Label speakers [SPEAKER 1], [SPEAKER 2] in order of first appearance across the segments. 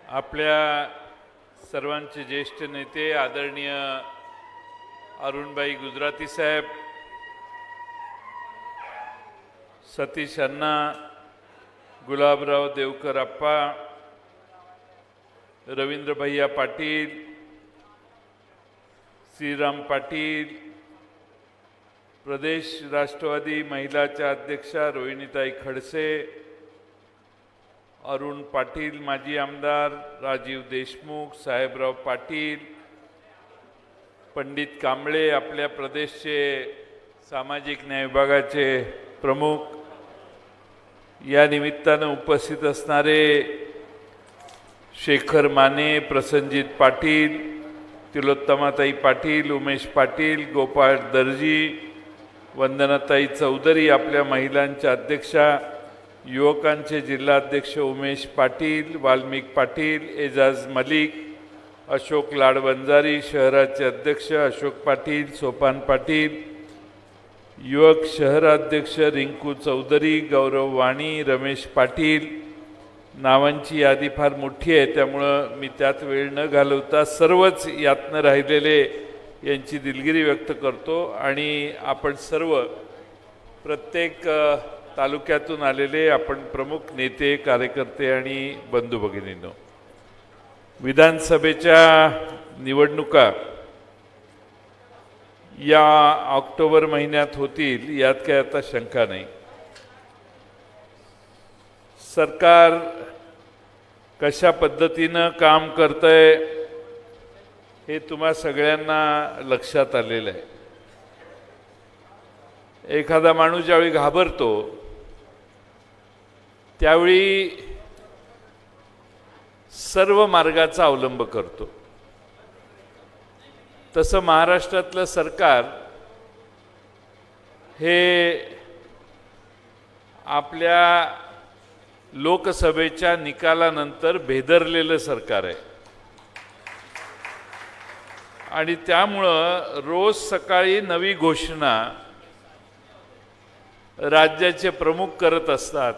[SPEAKER 1] आपल्या सर्वांचे ज्येष्ठ नेते आदरणीय अरुणभाई गुजराती साहेब, सतीश अण्णा, गुलाबराव देवकर अप्पा, रवींद्र भैया पाटील, श्रीराम पाटील, प्रदेश राष्ट्रवादी महिलाच्या अध्यक्षा रोहिणीताई खडसे, अरुण पाटील माजी आमदार, राजीव देशमुख, साहेबराव पाटील, पंडित कांबळे आपल्या प्रदेशचे सामाजिक न्याय विभागाचे प्रमुख, या निमित्तानं उपस्थित असणारे शेखर माने, प्रसंजित पाटील, तिलोत्तमाताई पाटील, उमेश पाटील, गोपाळ दर्जी, वंदनाताई चौधरी आपल्या महिलांच्या अध्यक्षा, युवकांचे जिल्हाध्यक्ष उमेश पाटील, वाल्मिक पाटील, एजाज मलिक, अशोक लाडवंजारी, शहराचे अध्यक्ष अशोक पाटील, सोपान पाटील, युवक शहराध्यक्ष रिंकू चौधरी, गौरव वाणी, रमेश पाटील, नावांची यादी फार मोठी आहे त्यामुळं मी त्यात वेळ न घालवता सर्वच यातनं राहिलेले यांची दिलगिरी व्यक्त करतो आणि आपण सर्व प्रत्येक तालुक्यातून आलेले आपण प्रमुख नेते, कार्यकर्ते आणि बंधू भगिनींनो, विधानसभेच्या निवडणुका या ऑक्टोबर महिन्यात होतील यात काय आता शंका नाही। सरकार कशा पद्धतीनं काम करतंय हे तुम्हा सगळ्यांना लक्षात आलेलं आहे। एखादा माणूस ज्यावेळी घाबरतो त्यावेळी सर्व मार्गाचा अवलंब करतो। तसं महाराष्ट्रातलं सरकार हे आपल्या लोकसभेच्या निकालानंतर भेदरलेलं सरकार आहे आणि त्यामुळं रोज सकाळी नवी घोषणा राज्याचे प्रमुख करत असतात,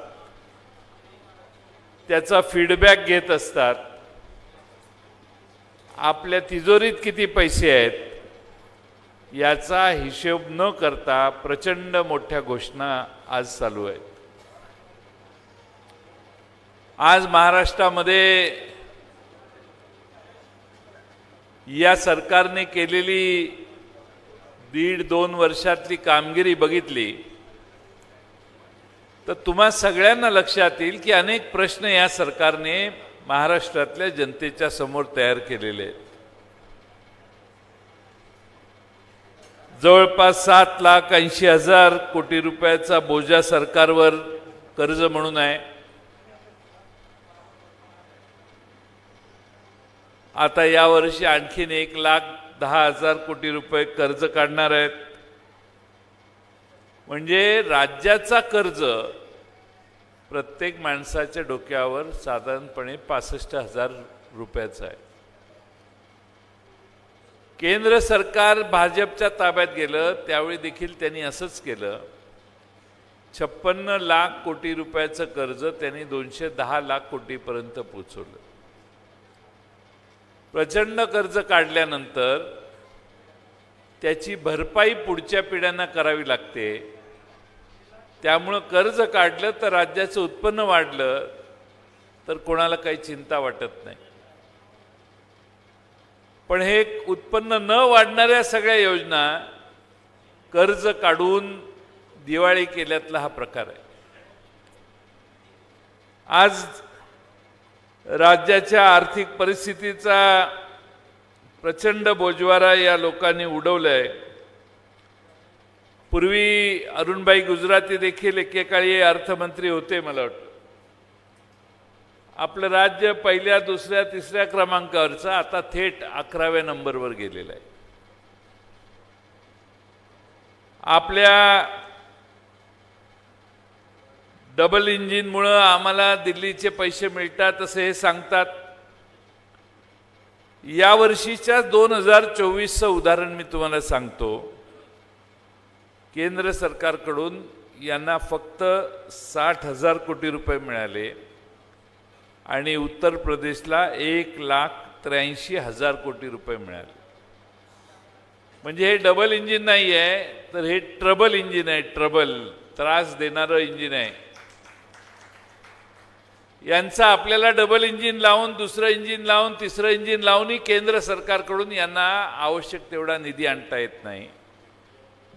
[SPEAKER 1] त्याचा फीडबॅक घेत असतात। आपल्या तिजोरीत किती पैसे आहेत याचा हिशोब न करता प्रचंड मोठ्या घोषणा आज चालू आहेत। आज महाराष्ट्रामध्ये या सरकारने केलेली 1.5-2 वर्षातली कामगिरी बघितली तर तुम्हा सगळ्यांना लक्षात येईल की अनेक प्रश्न या सरकारने महाराष्ट्रातल्या जनतेच्या समोर तयार केलेले आहेत। जवळपास 7,80,000 कोटी रुपयाचा बोजा सरकारवर कर्ज म्हणून आहे। आता यावर्षी आणखीन 1,10,000 कोटी रुपये कर्ज काढणार आहेत। म्हणजे राज्याचा कर्ज प्रत्येक माणसाच्या डोक्यावर साधारणपणे 65,000 रुपयाचा आहे। केंद्र सरकार भाजपच्या ताब्यात गेलं त्यावेळी देखील त्यांनी असंच केलं। 56 लाख कोटी रुपयाचं कर्ज त्यांनी 210 लाख कोटीपर्यंत पोहोचवलं। प्रचंड कर्ज काढल्यानंतर त्याची भरपाई पुढच्या पिढ्यांना करावी लागते। त्यामुळे कर्ज काढलं तर राज्याचं उत्पन्न वाढलं तर कोणाला काही चिंता वाटत नाही। पण हे उत्पन्न न वाढणाऱ्या सगळ्या योजना कर्ज काढून दिवाळी केल्यातला हा प्रकार आहे। आज राज्याच्या आर्थिक परिस्थितीचा प्रचंड बोजवारा या लोकांनी उडवलाय। पूर्वी अरुणभाई गुजराती देखील एकेकाळी अर्थमंत्री होते। मला वाटतं आपलं राज्य पहिल्या, दुसऱ्या, तिसऱ्या क्रमांकावरचं आता थेट 11व्या नंबरवर गेलेलं आहे। आपल्या डबल इंजिनमुळे आम्हाला दिल्लीचे पैसे मिळतात असे हे सांगतात। या वर्षीच्या 2024चं उदाहरण मी तुम्हाला सांगतो। केंद्र सरकारकडून यांना फक्त 60,000 कोटी रुपये मिळाले आणि उत्तर प्रदेशला 1,83,000 कोटी रुपये मिळाले. म्हणजे हे डबल इंजिन नाही आहे, तर हे ट्रबल इंजिन आहे. ट्रबल, त्रास देणारं इंजिन आहे. यांचा आपल्याला डबल इंजिन लावून, दुसरं इंजिन लावून, तिसरं इंजिन लावूनही केंद्र सरकारकडून यांना आवश्यक तेवढा निधी आणता येत नाही.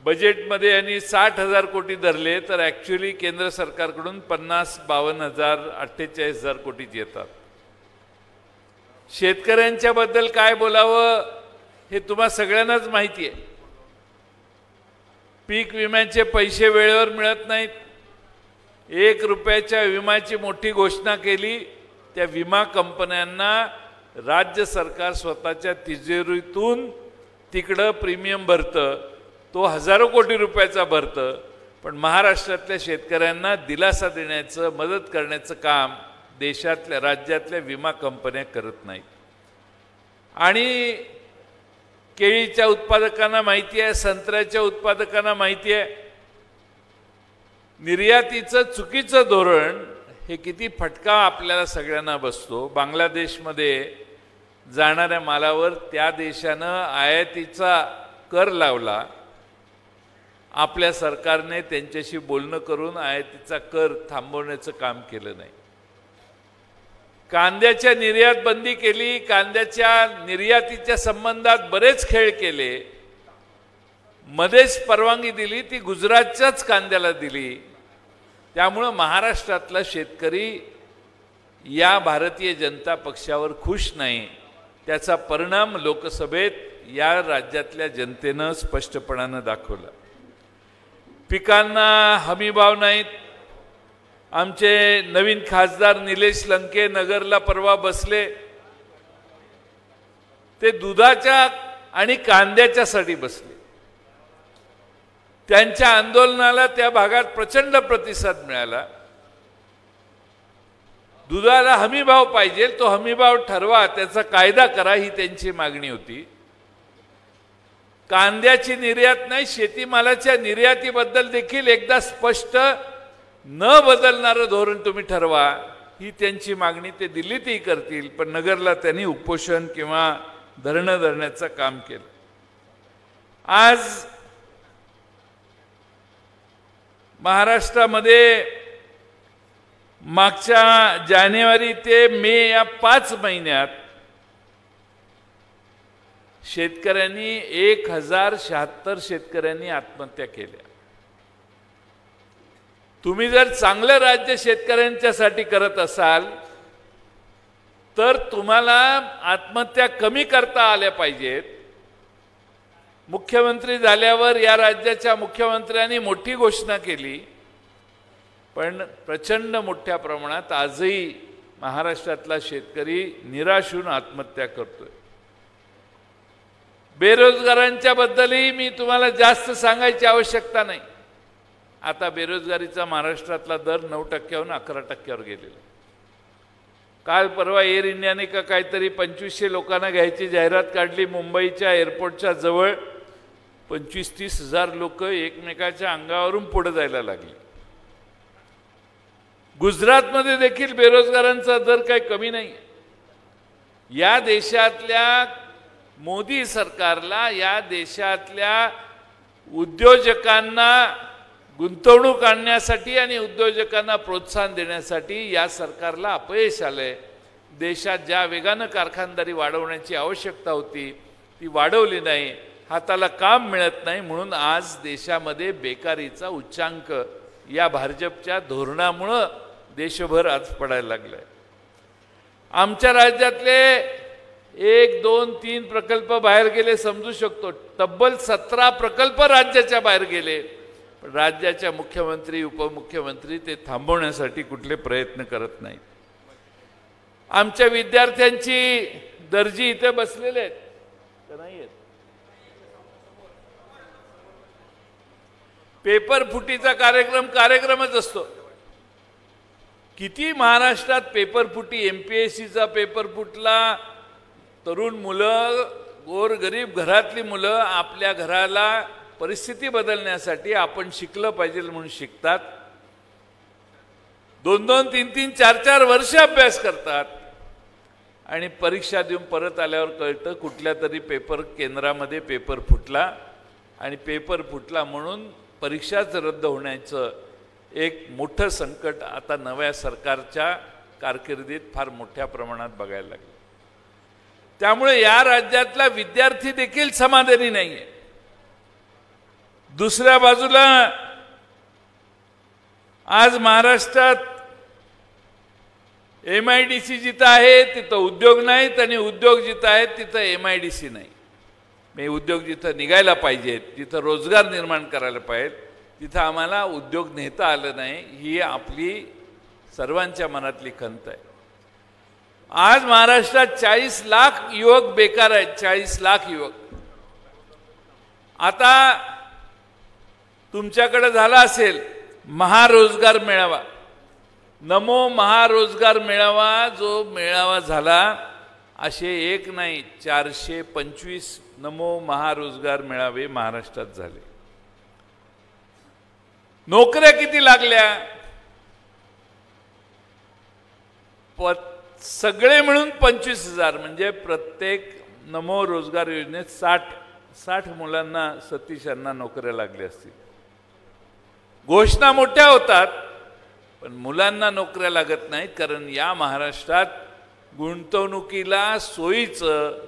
[SPEAKER 1] बजेटमध्ये यांनी 60,000 कोटी धरले, तर ॲक्च्युली केंद्र सरकारकडून 50,000, 52,000, 48,000 कोटीच येतात. शेतकऱ्यांच्या बद्दल काय बोलावं हे तुम्हा सगळ्यांनाच माहिती आहे. पीक विम्याचे पैसे वेळेवर मिळत नाहीत. 1 रुपयाच्या विम्याची मोठी घोषणा केली. त्या विमा कंपन्यांना राज्य सरकार स्वतःच्या तिजोरीतून तिकडं प्रीमियम भरतं, तो हजारो कोटी रुपयाचा भरतं. पण महाराष्ट्रातल्या शेतकऱ्यांना दिलासा देण्याचं, मदत करण्याचं काम देशातल्या, राज्यातल्या विमा कंपन्या करत नाहीत. आणि केळीच्या उत्पादकांना माहिती आहे, संत्र्याच्या उत्पादकांना माहिती आहे, निर्यातीचं चुकीचं धोरण हे किती फटका आपल्याला सगळ्यांना बसतो. बांगलादेशमध्ये जाणाऱ्या मालावर त्या देशानं आयातीचा कर लावला. आपल्या सरकारने त्यांच्याशी बोलणं करून आयातीचा कर थांबवण्याचं काम केलं नाही. कांद्याच्या निर्यात बंदी केली. कांद्याच्या निर्यातीच्या संबंधात बरेच खेळ केले. मध्येच परवानगी दिली, ती गुजरातच्याच कांद्याला दिली. त्यामुळं महाराष्ट्रातला शेतकरी या भारतीय जनता पक्षावर खुश नाही. त्याचा परिणाम लोकसभेत या राज्यातल्या जनतेनं स्पष्टपणानं दाखवला. पिकांना हमीभाव नाहीत. आमचे नवीन खासदार निलेश लंके नगरला परवा बसले. ते दुधाच्या आणि कांद्याच्यासाठी बसले. त्यांच्या आंदोलनाला त्या भागात प्रचंड प्रतिसाद मिळाला. दुधाला हमीभाव पाहिजे, तो हमीभाव ठरवा, त्याचा कायदा करा, ही त्यांची मागणी होती. कांद्याची निर्यात नाही, शेतीमालाच्या निर्यातीबद्दल देखील एकदा स्पष्ट न बदलणारं धोरण तुम्ही ठरवा, ही त्यांची मागणी. ते दिल्लीतही करतील, पण नगरला त्यांनी उपोषण किंवा धरणं धरण्याचं काम केलं. आज महाराष्ट्रामध्ये मागच्या जानेवारी ते मे या 5 महिन्यात शेतकऱ्यांनी 1076 शेतकऱ्यांनी आत्महत्या केल्या. तुम्ही जर चांगलं राज्य शेतकऱ्यांच्यासाठी करत असाल तर तुम्हाला आत्महत्या कमी करता आल्या पाहिजेत. मुख्यमंत्री झाल्यावर या राज्याच्या मुख्यमंत्र्यांनी मोठी घोषणा केली, पण प्रचंड मोठ्या प्रमाणात आजही महाराष्ट्रातला शेतकरी निराश होऊन आत्महत्या करतोय. बेरोजगारांच्या बद्दलही मी तुम्हाला जास्त सांगायची आवश्यकता नाही. आता बेरोजगारीचा महाराष्ट्रातला दर 9%वरून 11%वर गेलेला. काल परवा एअर इंडियाने का काहीतरी 2500 लोकांना घ्यायची जाहिरात काढली. मुंबईच्या एअरपोर्टच्या जवळ 25-30 हजार लोक एकमेकाच्या अंगावरून पुढे जायला लागली. गुजरातमध्ये देखील बेरोजगारांचा दर काही कमी नाही. या देशातल्या मोदी सरकारला, या देशातल्या उद्योजकांना गुंतवणूक आणण्यासाठी आणि उद्योजकांना प्रोत्साहन देण्यासाठी या सरकारला अपयश आलंय. देशात ज्या वेगानं कारखानदारी वाढवण्याची आवश्यकता होती ती वाढवली नाही. हाताला काम मिळत नाही, म्हणून आज देशामध्ये बेकारीचा उच्चांक या भाजपच्या धोरणामुळं देशभर आज पडायला लागलाय. आमच्या राज्यातले 1, 2, 3 प्रकल्प बाहेर गेले समजू शकतो. तब्बल 17 प्रकल्प राज्याच्या बाहेर गेले. पण राज्याच्या मुख्यमंत्री, उपमुख्यमंत्री ते थांबवण्यासाठी कुठले प्रयत्न करत नाहीत. आमच्या विद्यार्थ्यांची दर्जी इथे बसलेले आहेत का नाही आहेत? पेपर फुटीचा कार्यक्रमच असतो. किती महाराष्ट्रात पेपर फुटी, MPSCचा पेपर फुटला. तरुण मुलं, गोरगरीब घरातली मुलं आपल्या घराला परिस्थिती बदलण्यासाठी आपण शिकलं पाहिजे म्हणून शिकतात. 2-2, 3-3, 4-4 वर्ष अभ्यास करतात आणि परीक्षा देऊन परत आल्यावर कळतं कुठल्या तरी पेपर केंद्रामध्ये पेपर फुटला आणि पेपर फुटला म्हणून परीक्षाच रद्द होण्याचं एक मोठं संकट आता नव्या सरकारच्या कारकिर्दीत फार मोठ्या प्रमाणात बघायला लागलं. त्यामुळे या राज्यातला विद्यार्थी देखील समाधानी नाहीये. दुसऱ्या बाजूला आज महाराष्ट्रात MIDC जिथं आहे तिथं उद्योग नाहीत आणि उद्योग जिथं आहेत तिथं MIDC नाही. मी उद्योग जिथं निघायला पाहिजेत, जिथं रोजगार निर्माण करायला पाहिजेत, तिथं आम्हाला उद्योग नेता आलं नाही. ही आपली सर्वांच्या मनातली खंत आहे. आज महाराष्ट्रात 40 लाख युवक बेकार आहेत. 40 लाख युवक. आता तुमच्याकडे झाला असेल महारोजगार मेळावा, नमो महारोजगार मेळावा, जो मेळावा झाला असे एक नाही 425 नमो महारोजगार मेळावे महाराष्ट्रात झाले. नोकऱ्या किती लागल्या? सगळे मिळून 25,000. म्हणजे प्रत्येक नमो रोजगार योजनेत 60 मुलांना, सतीश यांना नोकऱ्या लागल्या असतील. घोषणा मोठ्या होतात पण मुलांना नोकऱ्या लागत नाहीत. कारण या महाराष्ट्रात गुंतवणुकीला सोयीचं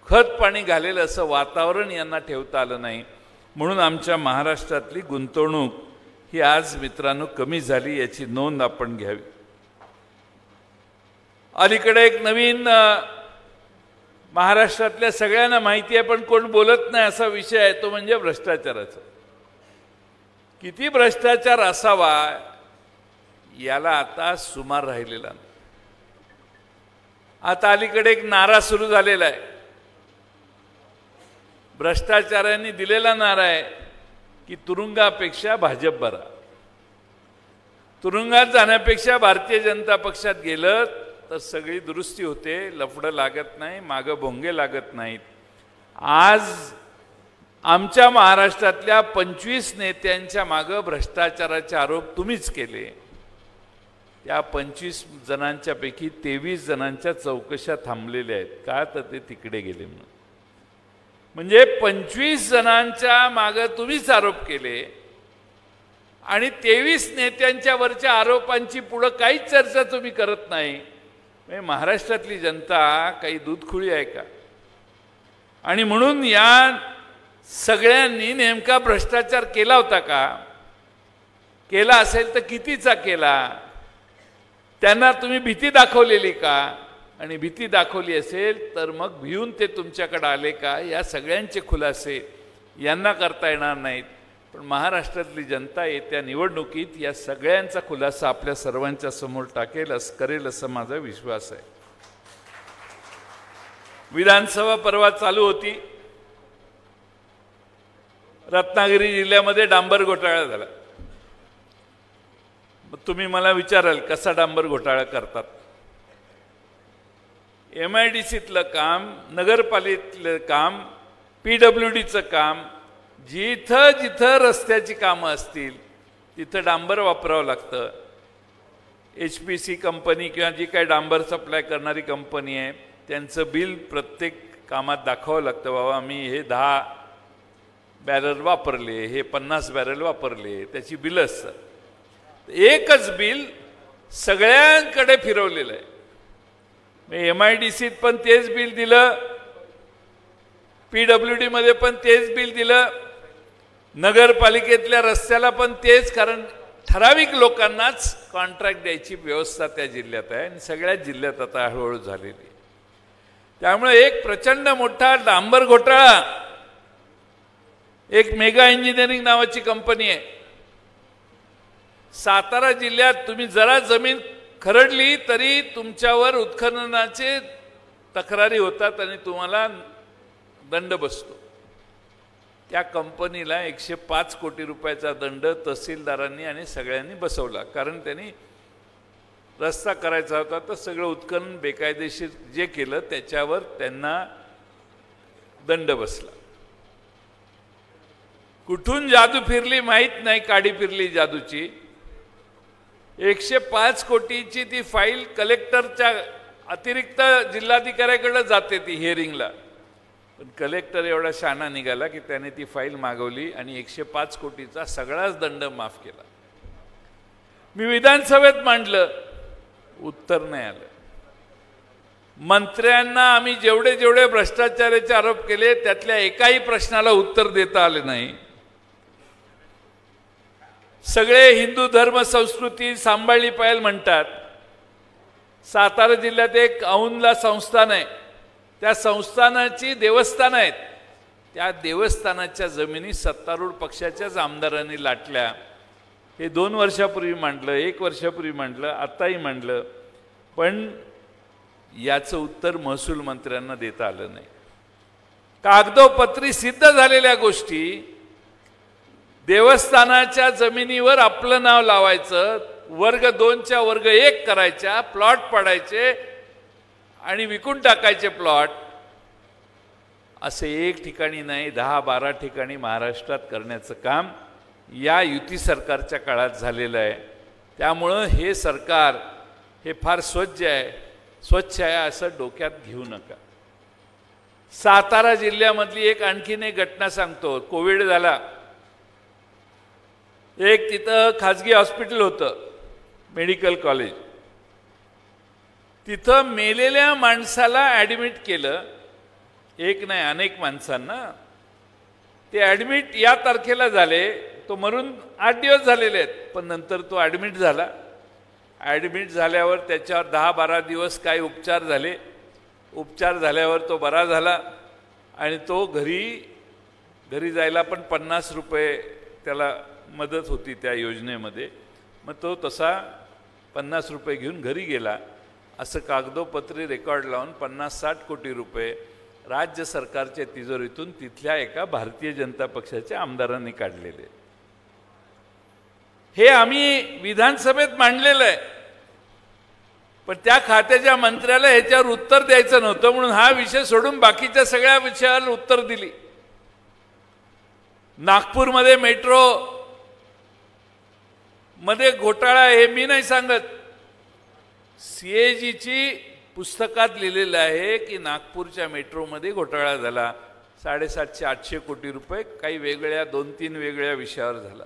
[SPEAKER 1] खत पाणी घालेलं असं वातावरण यांना ठेवता आलं नाही. म्हणून आमच्या महाराष्ट्रातली गुंतवणूक ही आज मित्रांनो कमी झाली, याची नोंद आपण घ्यावी. अलीकडे एक नवीन महाराष्ट्रातल्या सगळ्यांना माहिती आहे पण कोण बोलत नाही असा विषय आहे, तो म्हणजे भ्रष्टाचाराचा. किती भ्रष्टाचार असावा याला आता सुमार राहिलेला नाही. आता अलीकडे एक नारा सुरू झालेला आहे, भ्रष्टाचारांनी दिलेला नारा आहे की तुरुंगापेक्षा भाजप बरा. तुरुंगात जाण्यापेक्षा भारतीय जनता पक्षात गेलं तर सगळी दुरुस्ती होते, लफडं लागत नाही, मागं भोंगे लागत नाहीत. आज आमच्या महाराष्ट्रातल्या 25 नेत्यांच्या मागं भ्रष्टाचाराचे आरोप तुम्हीच केले. त्या 25 जणांच्या पैकी 23 जणांच्या चौकशा थांबलेल्या आहेत. का तर ते तिकडे गेले म्हणून. म्हणजे 25 जणांच्या मागं तुम्हीच आरोप केले आणि 23 नेत्यांच्या वरच्या आरोपांची पुढे काहीच चर्चा तुम्ही करत नाही. म्हणजे महाराष्ट्रातली जनता काही दूधखुळी आहे का? आणि म्हणून या सगळ्यांनी नेमका भ्रष्टाचार केला होता का? केला असेल तर कितीचा केला? त्यांना तुम्ही भीती दाखवलेली का? आणि भीती दाखवली असेल तर मग भिवून ते तुमच्याकडे आले का? या सगळ्यांचे खुलासे यांना करता येणार नाहीत. पण महाराष्ट्रातली जनता येत्या निवडणुकीत या सगळ्यांचा खुलासा आपल्या सर्वांच्या समोर करेल असं माझा विश्वास आहे. विधानसभा परवा चालू होती. रत्नागिरी जिल्ह्यामध्ये डांबर घोटाळा झाला. तुम्ही मला विचाराल कसा डांबर घोटाळा करतात? MIDCतलं काम, नगरपालिकेतलं काम, PWDचं काम, जिथं जिथं रस्त्याची कामं असतील तिथं डांबर वापरावं लागतं. HPC कंपनी किंवा जी काही डांबर सप्लाय करणारी कंपनी आहे त्यांचं बिल प्रत्येक कामात दाखवावं लागतं. बाबा मी हे 10 बॅरल वापरले, हे 50 बॅरल वापरले, त्याची बिल असतात. एकच बिल सगळ्यांकडे फिरवलेलं आहे. MIDCत पण तेच बिल दिलं, PWD मध्ये पण तेच बिल दिलं, नगरपालिकेतल्या रस्त्याला पण तेच. कारण ठराविक लोकांनाच कॉन्ट्रॅक्ट द्यायची व्यवस्था त्या जिल्ह्यात आहे आणि सगळ्याच जिल्ह्यात आता हळूहळू झालेली. त्यामुळे एक प्रचंड मोठा डांबर घोटाळा. एक मेगा इंजिनिअरिंग नावाची कंपनी आहे सातारा जिल्ह्यात. तुम्ही जरा जमीन खरडली तरी तुमच्यावर उत्खननाचे तक्रारी होतात आणि तुम्हाला दंड बसतो. त्या कंपनीला 105 कोटी रुपयाचा दंड तहसीलदारांनी आणि सगळ्यांनी बसवला. कारण त्यांनी रस्ता करायचा होता तर सगळं उत्खनन बेकायदेशीर जे केलं त्याच्यावर त्यांना दंड बसला. कुठून जादू फिरली माहीत नाही, काडी फिरली जादूची. 105 कोटीची ती फाईल कलेक्टरच्या अतिरिक्त जिल्हाधिकाऱ्याकडे जाते ती हिअरिंगला, पण कलेक्टर एवढा शहाणा निघाला की त्याने ती फाईल मागवली आणि 105 कोटीचा सगळाच दंड माफ केला. मी विधानसभेत मांडलं, उत्तर नाही आलं. मंत्र्यांना आम्ही जेवढे जेवढे भ्रष्टाचाराचे आरोप केले त्यातल्या एकाही प्रश्नाला उत्तर देता आले नाही. सगळे हिंदू धर्म संस्कृती सांभाळली पाहिजे म्हणतात. सातारा जिल्ह्यात एक औंधला संस्थान आहे, त्या संस्थानाची देवस्थान आहेत. त्या देवस्थानाच्या जमिनी सत्तारूढ पक्षाच्याच आमदारांनी लाटल्या. हे 2 वर्षापूर्वी मांडलं, 1 वर्षापूर्वी मांडलं, आताही मांडलं, पण याचं उत्तर महसूल मंत्र्यांना देता आलं नाही. कागदोपत्री सिद्ध झालेल्या गोष्टी, देवस्थानाच्या जमिनीवर आपलं नाव लावायचं, वर्ग 2च्या वर्ग 1 करायच्या, प्लॉट पाडायचे आणि विकून टाकायचे प्लॉट, असे एक ठिकाणी नाही 10-12 ठिकाणी महाराष्ट्रात करण्याचं काम या युती सरकारच्या काळात झालेलं आहे. त्यामुळं हे सरकार हे फार स्वच्छ आहे असं डोक्यात घेऊ नका. सातारा जिल्ह्यामधली आणखीन एक घटना सांगतो. कोविड झाला, एक तिथं खाजगी हॉस्पिटल होतं, मेडिकल कॉलेज. तिथं मेलेल्या माणसाला ॲडमिट केलं, एक नाही अनेक माणसांना. ते ॲडमिट या तारखेला झाले, तो मरून 8 दिवस झालेले आहेत, पण नंतर तो ॲडमिट झाला. ॲडमिट झाल्यावर त्याच्यावर 10-12 दिवस काही उपचार झाले. उपचार झाल्यावर तो बरा झाला आणि तो घरी जायला पण 50 रुपये त्याला मदत होती त्या योजनेमध्ये. मग तो तसा 50 रुपये घेऊन घरी गेला. असं कागदोपत्री रेकॉर्ड लावून 50-60 कोटी रुपये राज्य सरकारच्या तिजोरीतून तिथल्या एका भारतीय जनता पक्षाच्या आमदारांनी काढलेले. हे आम्ही विधानसभेत मांडलेलं आहे, पण त्या खात्याच्या मंत्र्याला ह्याच्यावर उत्तर द्यायचं नव्हतं म्हणून हा विषय सोडून बाकीच्या सगळ्या विषयावर उत्तर दिली. नागपूरमध्ये मेट्रो मध्ये घोटाळा हे मी नाही सांगत, CAGची पुस्तकात लिहिलेलं आहे की नागपूरच्या मेट्रोमध्ये घोटाळा झाला. 750-800 कोटी रुपये काही वेगळ्या 2-3 वेगळ्या विषयावर झाला.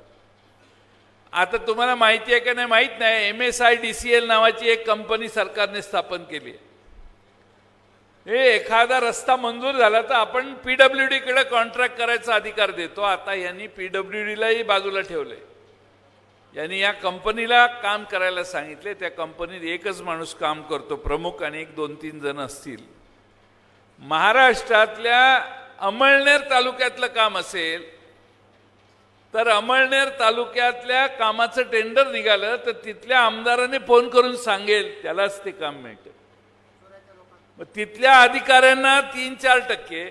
[SPEAKER 1] आता तुम्हाला माहिती आहे का नाही माहीत नाही, MSIDCL नावाची एक कंपनी सरकारने स्थापन केली आहे. हे एखादा रस्ता मंजूर झाला तर आपण PWD कडे कॉन्ट्रॅक्ट करायचा अधिकार देतो. आता यांनी PWDलाही बाजूला ठेवले. यांनी या कंपनीला काम करायला सांगितले. त्या कंपनीत एकच माणूस काम करतो, प्रमुख आणि 1-2-3 जण असतील. महाराष्ट्रातल्या अमळनेर तालुक्यातलं काम असेल तर अमळनेर तालुक्यातल्या कामाचं टेंडर निघालं तर तिथल्या आमदाराने फोन करून सांगेल त्यालाच ते काम मिळतं. मग तिथल्या अधिकाऱ्यांना 3-4%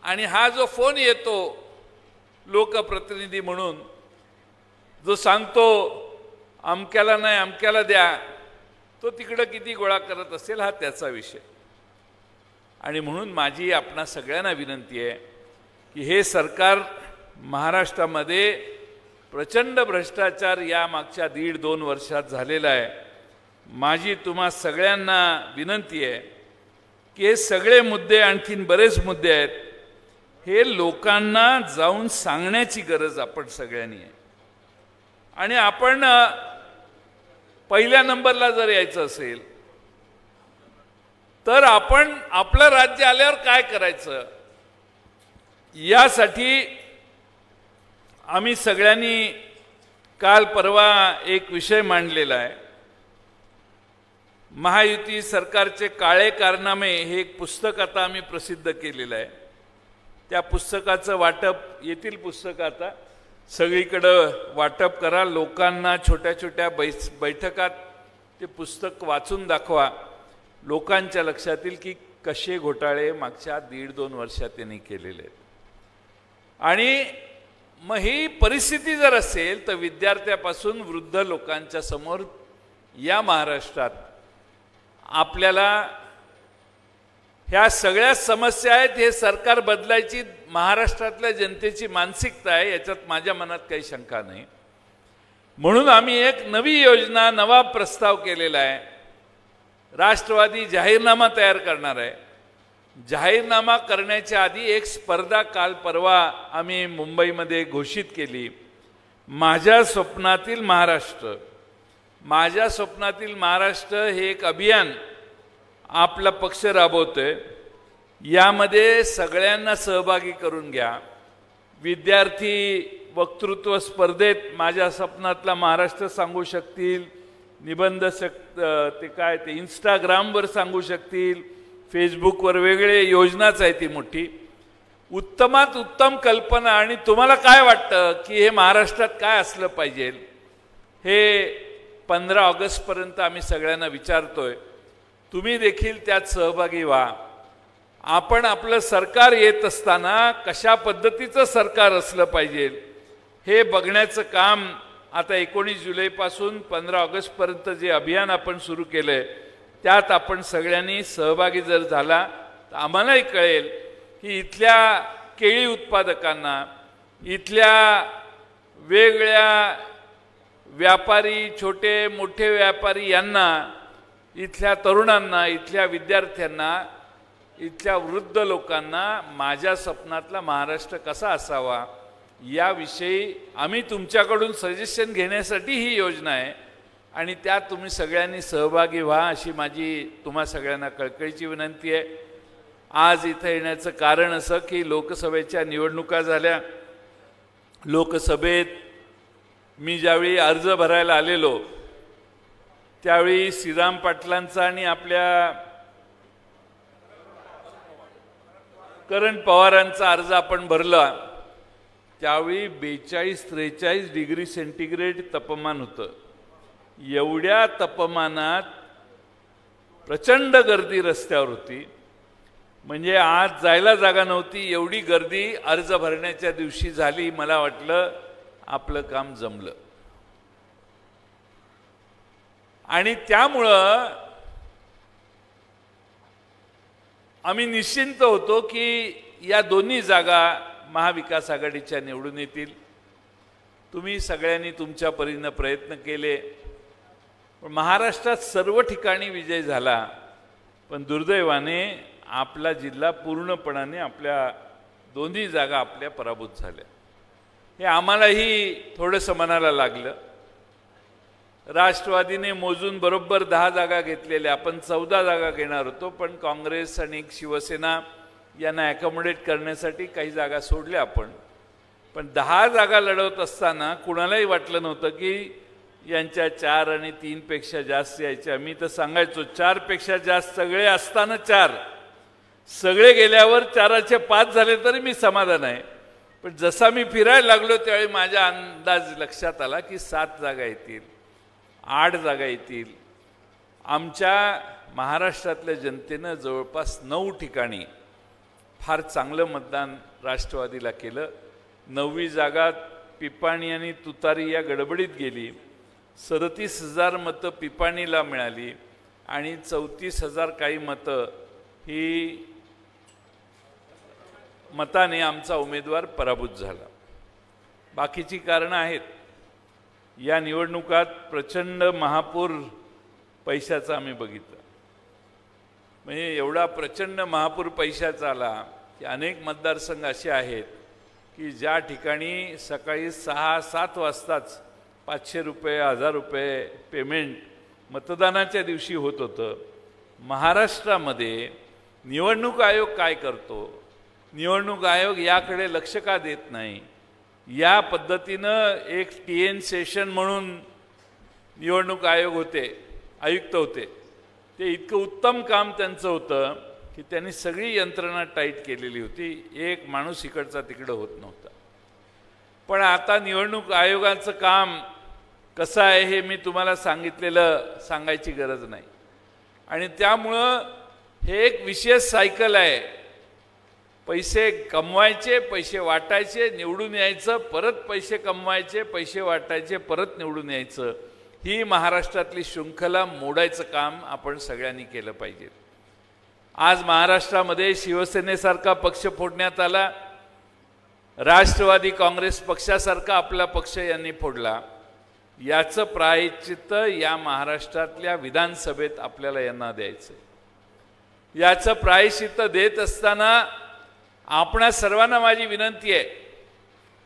[SPEAKER 1] आणि हा जो फोन येतो लोकप्रतिनिधी म्हणून जो सांगतो अमक्याला नाही अमक्याला द्या, तो तिकडं किती गोळा करत असेल हा त्याचा विषय. आणि म्हणून माझी आपणा सगळ्यांना विनंती आहे की हे सरकार महाराष्ट्रामध्ये प्रचंड भ्रष्टाचार या मागच्या 1.5-2 वर्षात झालेला आहे. माझी तुम्हा सगळ्यांना विनंती आहे की हे सगळे मुद्दे, आणखीन बरेच मुद्दे आहेत, हे लोकांना जाऊन सांगण्याची गरज आपण सगळ्यांनी आहे. आणि आपण पहिल्या नंबरला जर यायचं असेल तर आपण आपलं राज्य आल्यावर काय करायचं यासाठी आम्ही सगळ्यांनी काल परवा एक विषय मांडलेला आहे. महायुती सरकारचे काळे कारनामे हे एक पुस्तक आता आम्ही प्रसिद्ध केलेलं आहे. त्या पुस्तकाचं वाटप, येथील पुस्तक आता सगळीकडं वाटप करा. लोकांना छोट्या छोट्या बैठकात ते पुस्तक वाचून दाखवा. लोकांच्या लक्षात येईल की कसे घोटाळे मागच्या 1.5-2 वर्षात त्यांनी केलेले आहेत. आणि मग ही परिस्थिती जर असेल तर विद्यार्थ्यापासून वृद्ध लोकांच्या समोर या महाराष्ट्रात आपल्याला ह्या सगळ्या समस्या आहेत. हे सरकार बदलायची महाराष्ट्रातल्या जनतेची मानसिकता आहे, याच्यात माझ्या मनात काही शंका नाही. म्हणून आम्ही एक नवी योजना, नवा प्रस्ताव केलेला आहे. राष्ट्रवादी जाहीरनामा तयार करणार आहे. जाहीरनामा करण्याच्या आधी एक स्पर्धा काल परवा आम्ही मुंबईमध्ये घोषित केली. माझ्या स्वप्नातील महाराष्ट्र. माझ्या स्वप्नातील महाराष्ट्र हे एक अभियान आपला पक्ष राबवतोय. यामध्ये सगळ्यांना सहभागी करून घ्या. विद्यार्थी वक्तृत्व स्पर्धेत माझ्या स्वप्नातला महाराष्ट्र सांगू शकतील, निबंध ते काय ते इंस्टाग्रामवर सांगू शकतील, फेसबुकवर वेगळे योजनाच आहे ती मोठी. उत्तमात उत्तम कल्पना आणि तुम्हाला काय वाटतं की हे महाराष्ट्रात काय असलं पाहिजे हे 15 ऑगस्टपर्यंत आम्ही सगळ्यांना विचारतोय. तुम्ही देखील त्यात सहभागी व्हा. आपण आपलं सरकार येत असताना कशा पद्धतीचं सरकार असलं पाहिजे हे बघण्याचं काम आता 19 जुलैपासून 15 ऑगस्टपर्यंत जे अभियान आपण सुरू केलं आहे त्यात आपण सगळ्यांनी सहभागी जर झाला तर आम्हालाही कळेल की इथल्या केळी उत्पादकांना, इथल्या वेगळ्या व्यापारी, छोटे मोठे व्यापारी यांना, इथल्या तरुणांना, इथल्या विद्यार्थ्यांना, इथल्या वृद्ध लोकांना माझ्या स्वप्नातला महाराष्ट्र कसा असावा याविषयी आम्ही तुमच्याकडून सजेशन घेण्यासाठी ही योजना आहे आणि त्यात तुम्ही सगळ्यांनी सहभागी व्हा अशी माझी तुम्हा सगळ्यांना कळकळीची विनंती आहे. आज इथे येण्याचं कारण असं की लोकसभेच्या निवडणुका झाल्या. लोकसभेत मी ज्यावेळी अर्ज भरायला आलेलो त्यावेळी श्रीराम पाटलांचा आणि आपल्या करण पवारांचा अर्ज आपण भरला. त्यावेळी 42-43 डिग्री सेंटीग्रेड तापमान होतं. एवढ्या तापमानात प्रचंड गर्दी रस्त्यावर होती. म्हणजे आज जायला जागा नव्हती एवढी गर्दी अर्ज भरण्याच्या दिवशी झाली. मला वाटलं आपलं काम जमलं आणि त्यामुळं आम्ही निश्चिंत होतो की या दोन्ही जागा महाविकास आघाडीच्या निवडून येतील. तुम्ही सगळ्यांनी तुमच्या परीने प्रयत्न केले. पण महाराष्ट्रात सर्व ठिकाणी विजय झाला. पण दुर्दैवाने आपला जिल्हा पूर्णपणाने आपल्या दोन्ही जागा आपल्या पराभूत झाल्या. हे आम्हालाही थोडंसं मनाला लागलं. राष्ट्रवादीने मोजून बरोबर 10 जागा घेतलेल्या. आपण 14 जागा घेणार होतो पण काँग्रेस आणि शिवसेना यांना ॲकोमोडेट करण्यासाठी काही जागा सोडल्या आपण. पण 10 जागा लढवत असताना कुणालाही वाटलं नव्हतं की यांच्या 4 आणि 3 पेक्षा जास्त यायच्या. मी तर सांगायचो 4 पेक्षा जास्त सगळे असताना 4, सगळे गेल्यावर 4चे 5 झाले तरी मी समाधान आहे. पण जसा मी फिरायला लागलो त्यावेळी माझा अंदाज लक्षात आला की 7 जागा येतील, 8 जागा येतील. आमच्या महाराष्ट्रातल्या जनतेनं जवळपास 9 ठिकाणी फार चांगलं मतदान राष्ट्रवादीला केलं. 9वी जागा पिपाणी आणि तुतारी या गडबडीत गेली. 37,000 मतं पिपाणीला मिळाली आणि 34,000 काही मतं ही मताने आमचा उमेदवार पराभूत झाला. बाकीची कारणं आहेत. या निवडणुकात प्रचंड महापूर पैशाचा आम्ही बघितलं. म्हणजे एवढा प्रचंड महापूर पैशाचा आला की अनेक मतदारसंघ असे आहेत की ज्या ठिकाणी सकाळी 6-7 वाजताच 500 रुपये, 1000 रुपये पेमेंट मतदानाच्या दिवशी होत होतं. महाराष्ट्रामध्ये निवडणूक आयोग काय करतो? निवडणूक आयोग याकडे लक्ष का देत नाही? या पद्धतीनं एक TN सेशन म्हणून निवडणूक आयोग होते, आयुक्त होते. ते इतकं उत्तम काम त्यांचं होतं की त्यांनी सगळी यंत्रणा टाईट केलेली होती. एक माणूस इकडचा तिकडं होत नव्हता. पण आता निवडणूक आयोगाचं काम कसं आहे हे मी तुम्हाला सांगायची गरज नाही. आणि त्यामुळं हे एक विशेष सायकल आहे. पैसे कमवायचे, पैसे वाटायचे, निवडून यायचं, परत पैसे कमवायचे, पैसे वाटायचे, परत निवडून यायचं. ही महाराष्ट्रातली शृंखला मोडायचं काम आपण सगळ्यांनी केलं पाहिजे. आज महाराष्ट्रामध्ये शिवसेनेसारखा पक्ष फोडण्यात आला. राष्ट्रवादी काँग्रेस पक्षासारखा आपला पक्ष यांनी फोडला. याचं प्रायश्चित्त या महाराष्ट्रातल्या विधानसभेत आपल्याला यांना द्यायचं. याचं प्रायश्चित्त देत असताना आपणा सर्वांना माझी विनंती आहे,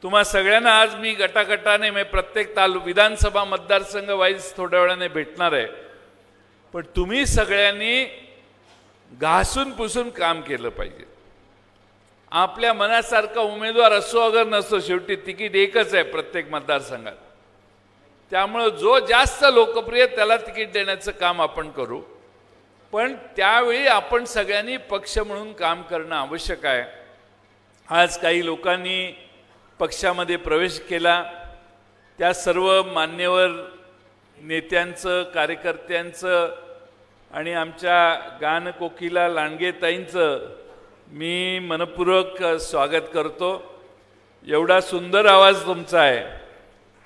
[SPEAKER 1] तुम्हा सगळ्यांना आज मी गटागटाने प्रत्येक विधानसभा मतदारसंघ वाईज थोड्या वेळाने भेटणार आहे, पण तुम्ही सगळ्यांनी घासून पुसून काम केलं पाहिजे. आपल्या मनासारखा उमेदवार असो अगर नसो, शेवटी तिकीट एकच आहे प्रत्येक मतदारसंघात. त्यामुळे जो जास्त लोकप्रिय त्याला तिकीट देण्याचं काम आपण करू, पण त्यावेळी आपण सगळ्यांनी पक्ष म्हणून काम करणं आवश्यक आहे. आज काही लोकांनी पक्षामध्ये प्रवेश केला, त्या सर्व मान्यवर नेत्यांचं, कार्यकर्त्यांचं आणि आमच्या गानकोकिला लांडगेताईंचं मी मनपूर्वक स्वागत करतो. एवढा सुंदर आवाज तुमचा आहे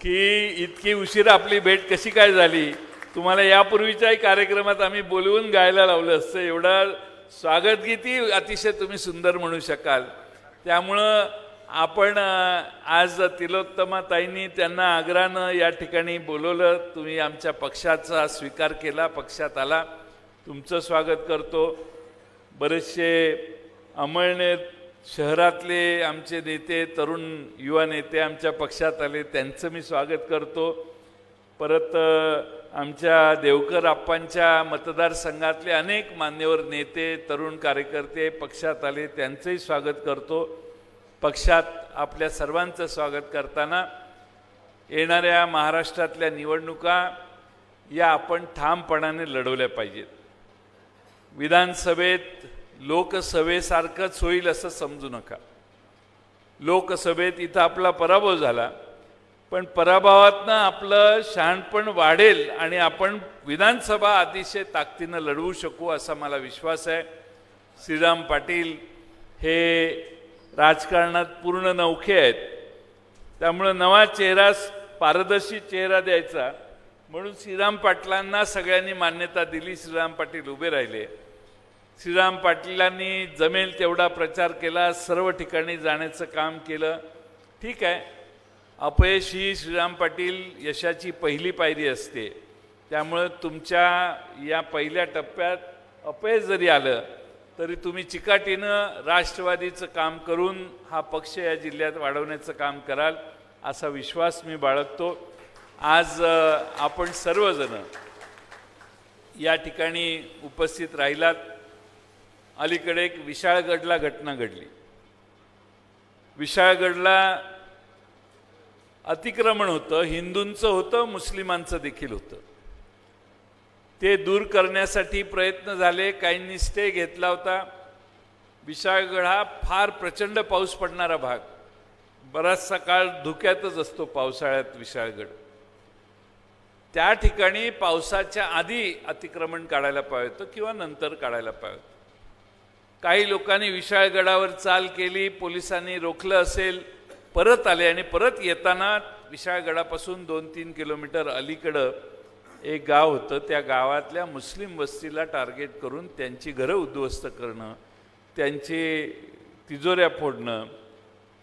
[SPEAKER 1] की इतकी उशीर आपली भेट कशी काय झाली. तुम्हाला यापूर्वीच्याही कार्यक्रमात आम्ही बोलवून गायला लावलं असतं. एवढा स्वागतगीती अतिशय तुम्ही सुंदर म्हणू शकाल. त्यामुळं आपण आज तिलोत्तमाताईंनी त्यांना आग्रहानं या ठिकाणी बोलवलं. तुम्ही आमच्या पक्षाचा स्वीकार केला, पक्षात आला, तुमचं स्वागत करतो. बरेचसे अमळनेर शहरातले आमचे नेते, तरुण युवा नेते आमच्या पक्षात आले, त्यांचं मी स्वागत करतो. परत आमच्या देवकर आप्पांच्या मतदारसंघातले अनेक मान्यवर नेते, तरुण कार्यकर्ते पक्षात आले, त्यांचंही स्वागत करतो. पक्षात आपल्या सर्वांचं स्वागत करताना येणाऱ्या महाराष्ट्रातल्या निवडणुका या आपण ठामपणाने लढवल्या पाहिजेत. विधानसभेत लोकसभेसारखंच होईल असं समजू नका. लोकसभेत इथं आपला पराभव झाला, पण पराभवातनं आपलं शहाणपण वाढेल आणि आपण विधानसभा अतिशय ताकदीनं लढवू शकू असा मला विश्वास आहे. श्रीराम पाटील हे राजकारणात पूर्ण नवखे आहेत, त्यामुळं नवा चेहरा, पारदर्शी चेहरा द्यायचा म्हणून श्रीराम पाटलांना सगळ्यांनी मान्यता दिली. श्रीराम पाटील उभे राहिले. श्रीराम पाटलांनी जमेल तेवढा प्रचार केला, सर्व ठिकाणी जाण्याचं काम केलं. ठीक आहे, अपयश ही श्रीराम पाटील यशाची पहिली पायरी असते. त्यामुळं तुमच्या या पहिल्या टप्प्यात अपयश जरी आलं तरी तुम्ही चिकाटीनं राष्ट्रवादीचं काम करून हा पक्ष या जिल्ह्यात वाढवण्याचं काम कराल असा विश्वास मी बाळगतो. आज आपण सर्वजण या ठिकाणी उपस्थित राहिलात. अलीकडे एक विशाळगडला घटना घडली. विशाळगडला अतिक्रमण होतं, हिंदूंचं होतं, मुस्लिमांचं देखील होतं. ते दूर करण्यासाठी प्रयत्न झाले, काहींनी स्टे घेतला होता. विशाळगड हा फार प्रचंड पाऊस पडणारा भाग, बराचसा काळ धुक्यातच असतो पावसाळ्यात विशाळगड. त्या ठिकाणी पावसाच्या आधी अतिक्रमण काढायला पाहिजे होतं किंवा नंतर काढायला पाहिजे होतं. काही लोकांनी विशाळगडावर चाल केली, पोलिसांनी रोखलं असेल, परत आले आणि परत येताना विशाळगडापासून 2-3 किलोमीटर अलीकडं एक गाव होतं. त्या गावातल्या मुस्लिम वस्तीला टार्गेट करून त्यांची घरं उद्ध्वस्त करणं, त्यांची तिजोऱ्या फोडणं,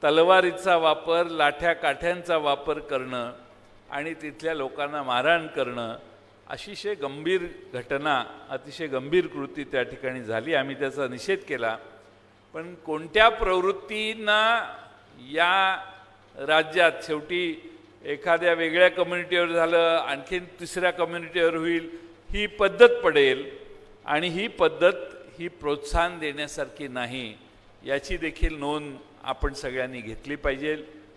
[SPEAKER 1] तलवारीचा वापर, लाठ्या काठ्यांचा वापर करणं आणि तिथल्या लोकांना मारहाण करणं, अतिशय गंभीर घटना, अतिशय गंभीर कृती त्या ठिकाणी झाली. आम्ही त्याचा निषेध केला. पण कोणत्या प्रवृत्तींना या राज्यात शेवटी एखाद्या वेगळ्या कम्युनिटीवर झालं, आणखीन तिसऱ्या कम्युनिटीवर होईल, ही पद्धत पडेल आणि ही पद्धत ही प्रोत्साहन देण्यासारखी नाही, याची देखील नोंद आपण सगळ्यांनी घेतली पाहिजे.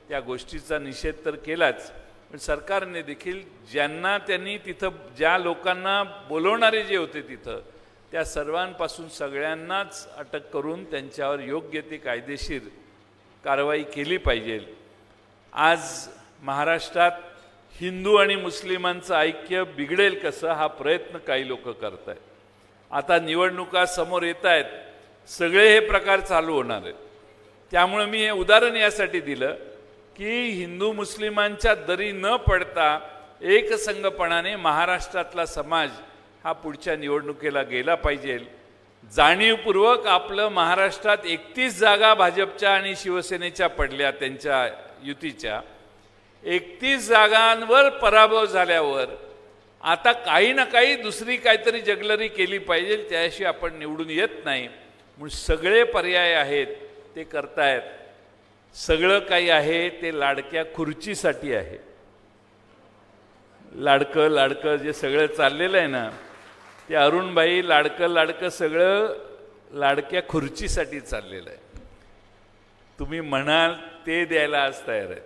[SPEAKER 1] त्या गोष्टीचा निषेध तर केलाच, पण सरकारने देखील ज्यांना त्यांनी तिथं, ज्या लोकांना बोलवणारे जे होते तिथं, त्या सर्वांपासून सगळ्यांनाच अटक करून त्यांच्यावर योग्य ती कायदेशीर कारवाई केली पाहिजे. आज महाराष्ट्रात हिंदू आणि मुस्लिमांचं ऐक्य बिघडेल कसं हा प्रयत्न काही लोक करत आहेत. आता निवडणुका समोर येत आहेत, सगळे हे प्रकार चालू होणार आहेत. त्यामुळे मी हे उदाहरण यासाठी दिलं की हिंदू मुस्लिमांच्या दरी न पडता एकसंघपणाने महाराष्ट्रातला समाज हा पुढच्या निवडणुकीला गेला पाहिजे. जाणीवपूर्वक आपलं महाराष्ट्रात 31 जागा भाजपच्या आणि शिवसेनेच्या पडल्या, त्यांच्या युतीच्या. 31 जागांवर पराभव झाल्यावर आता काही ना काही दुसरी काहीतरी जगलरी केली पाहिजे, त्याशिवाय आपण निवडून येत नाही. म्हणून सगळे पर्याय आहेत ते करतायत. सगळं काही आहे ते लाडक्या खुर्चीसाठी आहे. लाडकं लाडकं जे सगळं चाललेलं आहे ना, ते अरुणभाई लाडकं सगळं लाडक्या खुर्चीसाठी चाललेलं आहे. तुम्ही म्हणाल ते द्यायला आज तयार आहेत.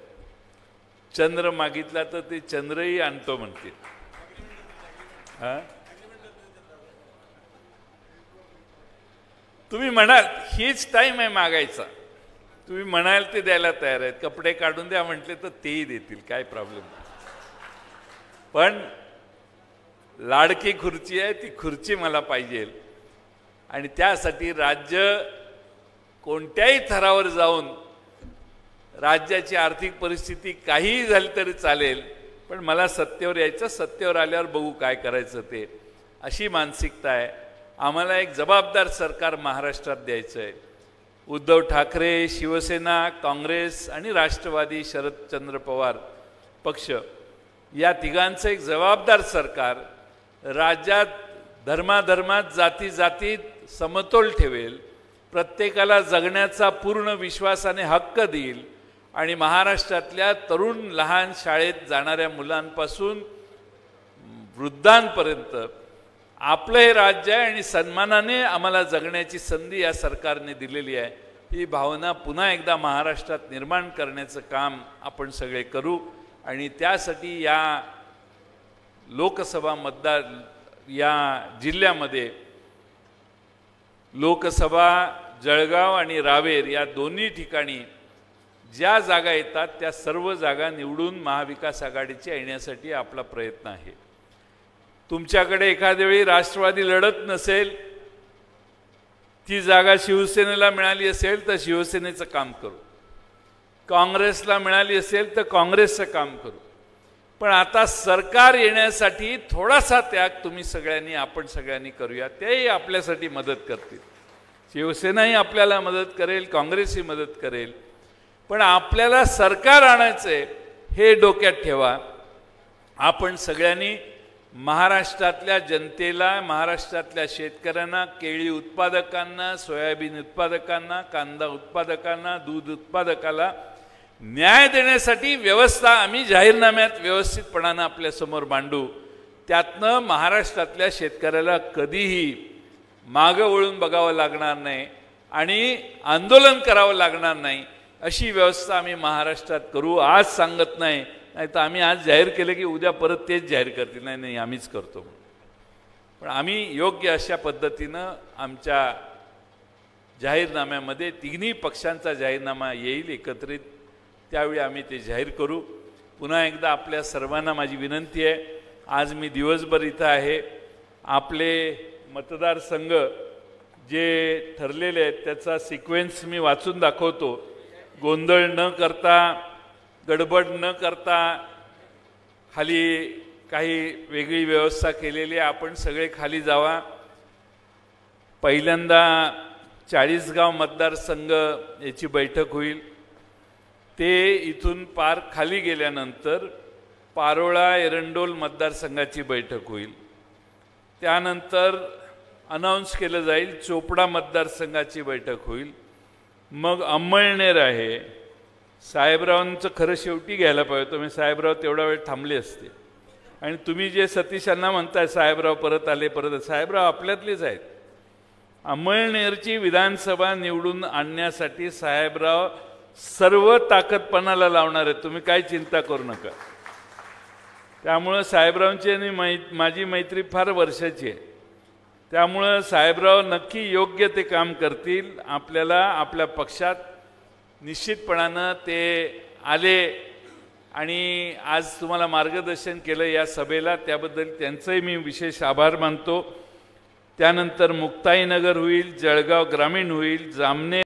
[SPEAKER 1] चंद्र मागितला तर ते चंद्रही आणतो म्हणतील. तुम्ही म्हणाल हीच टाईम आहे मागायचा, तुम्ही म्हणाल ते द्यायला तयार आहेत. कपडे काढून द्या म्हटले तर तेही देतील, काय प्रॉब्लेम नाही. पण लाडकी खुर्ची आहे, ती खुर्ची मला पाहिजे. आणि त्यासाठी राज्य कोणत्याही थरावर जाऊन राज्याची आर्थिक परिस्थिती काहीही झाली तरी चालेल, पण मला सत्तेवर यायचं, सत्तेवर आल्यावर बघू काय करायचं ते, अशी मानसिकता आहे. आम्हाला एक जबाबदार सरकार महाराष्ट्रात द्यायचं आहे. उद्धव ठाकरे, शिवसेना, काँग्रेस आणि राष्ट्रवादी शरदचंद्र पवार पक्ष या तिघांचं एक जबाबदार सरकार राज्यात धर्माधर्मात जाती जातीत समतोल ठेवेल, प्रत्येकाला जगण्याचा पूर्ण विश्वासाने हक्क देईल आणि महाराष्ट्रातल्या तरुण लहान शाळेत जाणाऱ्या मुलांपासून वृद्धांपर्यंत आपलं हे राज्य आहे आणि सन्मानाने आम्हाला जगण्याची संधी या सरकारने दिलेली आहे. ही भावना पुन्हा एकदा महाराष्ट्रात निर्माण करण्याचं काम आपण सगळे करू. आणि त्यासाठी या लोकसभा मतदार या जिल्ह्यामध्ये लोकसभा जळगाव आणि रावेर या दोन्ही ठिकाणी ज्या जागा येतात त्या सर्व जागा निवडून महाविकास आघाडीची येण्यासाठी आपला प्रयत्न आहे. तुमच्याकडे एखाद्या वेळी राष्ट्रवादी लढत नसेल, ती जागा शिवसेनेला मिळाली असेल तर शिवसेनेचं काम करू, काँग्रेसला मिळाली असेल तर काँग्रेसचं काम करू. पण आता सरकार येण्यासाठी थोडासा त्याग तुम्ही सगळ्यांनी आपण सगळ्यांनी करूया, तेही आपल्यासाठी मदत करतील. शिवसेनाही आपल्याला मदत करेल, काँग्रेसही मदत करेल. पण आपल्याला सरकार आणायचे हे डोक्यात ठेवा. आपण सगळ्यांनी महाराष्ट्रातल्या जनतेला, महाराष्ट्रातल्या शेतकऱ्यांना, केळी उत्पादकांना, सोयाबीन उत्पादकांना, कांदा उत्पादकांना, दूध उत्पादकाला न्याय देण्यासाठी व्यवस्था आम्ही जाहीरनाम्यात व्यवस्थितपणानं आपल्यासमोर मांडू. त्यातनं महाराष्ट्रातल्या शेतकऱ्याला कधीही मागं वळून बघावं लागणार नाही आणि आंदोलन करावं लागणार नाही, अशी व्यवस्था आम्ही महाराष्ट्रात करू. आज सांगत नाही, नाही तर आम्ही आज जाहीर केलं की उद्या परत तेच जाहीर करतील, नाही नाही आम्हीच करतो. पण आम्ही योग्य अशा पद्धतीनं आमच्या जाहीरनाम्यामध्ये तिन्ही पक्षांचा जाहीरनामा येईल एकत्रित, त्यावेळी आम्ही ते जाहीर करू. पुन्हा एकदा आपल्या सर्वांना माझी विनंती आहे, आज मी दिवसभर इथं आहे. आपले मतदारसंघ जे ठरलेले आहेत त्याचा सिक्वेन्स मी वाचून दाखवतो. गोंधळ न करता, गडबड न करता, खाली काही वेगळी व्यवस्था केलेली आहे. आपण सगळे खाली जावा. पहिल्यांदा 40गाव मतदारसंघ याची बैठक होईल. ते इथून पार खाली गेल्यानंतर पारोळा एरंडोल मतदारसंघाची बैठक होईल. त्यानंतर अनाऊन्स केलं जाईल चोपडा मतदारसंघाची बैठक होईल. मग अंमळनेर आहे. साहेबरावांचं खरं शेवटी घ्यायला पाहिजे, तुम्ही साहेबराव तेवढा वेळ थांबले असते. आणि तुम्ही जे सतीशांना म्हणताय साहेबराव परत आले, साहेबराव आपल्यातलेच आहेत. अंमळनेरची विधानसभा निवडून आणण्यासाठी साहेबराव सर्व ताकदपणाला लावणार आहेत, तुम्ही काय चिंता करू नका. त्यामुळं साहेबरावांची आणि माझी मैत्री फार वर्षाची आहे. त्यामुळं साहेबराव नक्की योग्य ते काम करतील. आपल्याला आपल्या पक्षात निश्चितपणानं ते आले आणि आज तुम्हाला मार्गदर्शन केलं या सभेला, त्याबद्दल त्यांचंही मी विशेष आभार मानतो. त्यानंतर मुक्ताईनगर होईल, जळगाव ग्रामीण होईल, जामनेर